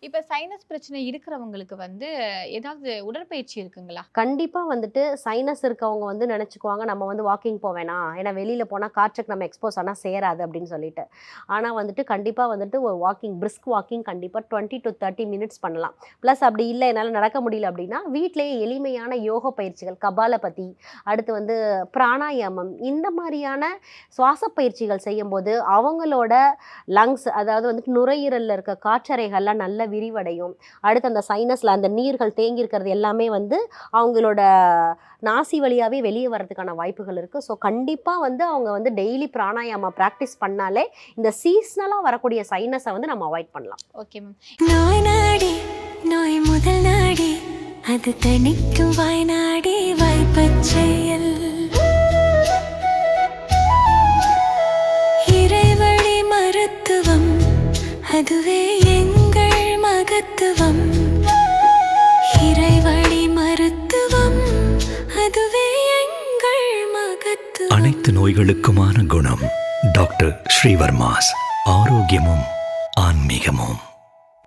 இப்ப சைனஸ் பிரச்சனை இருக்கிறவங்களுக்கு ஏதாவது உடற்பயிற்சி இருக்குங்களா? கண்டிப்பா வந்துட்டு சைனஸ் இருக்கவங்க வந்து நெனச்சுக்குவாங்க, நம்ம வந்து வாக்கிங் போ வேணாம். ஏன்னா வெளியில போனா காற்றுக்கு நம்ம எக்ஸ்போஸ் ஆனா சேராது அப்படின்னு சொல்லிட்டு. ஆனா வந்துட்டு கண்டிப்பா வந்துட்டு ஒரு பிரிஸ்க் வாக்கிங் கண்டிப்பா 20 டூ 30 மினிட்ஸ் பண்ணலாம். பிளஸ் அப்படி இல்ல என்னால நடக்க முடியல அப்படின்னா, வீட்லயே எளிமையான யோக பயிற்சிகள், கபாலபதி, அடுத்து வந்து பிராணாயாமம் இந்த மாரியான சுவாச பயிற்சிகள் செய்யும்போது, அவங்களோட லங்ஸ் அதாவது வந்து நுரையீரல்ல இருக்க காற்றறைகள்லாம் நல்லா விரிவடையும். அடுத்து அந்த சைனஸ்ல அந்த நீர்கள் தேங்கி இருக்கிறது எல்லாமே வந்து அவங்களோட நாசி வழியாவே வெளிய வரதுக்கான வாய்ப்புகள் இருக்கு. ஸோ கண்டிப்பா வந்து அவங்க வந்து டெய்லி பிராணாயாமா பிராக்டிஸ் பண்ணாலே, இந்த சீஸ்னலா வரக்கூடிய சைனஸ வந்து நம்ம அவாய்ட் பண்ணலாம். Okay ma'am. நோய் நாடி நோய் முதல் நாடி அது தணிக்கும் வாய்நாடி வாய்ப்பச் செயல் இறைவழி மருத்துவம் அதுவே எங்கள் மகத்துவம். இறைவழி மருத்துவம் அதுவே எங்கள் மகத்துவம். அனைத்து நோய்களுக்குமான குணம் டாக்டர் ஸ்ரீவர்மாஸ். ஆரோக்கியமும் ஆன்மீகமும்.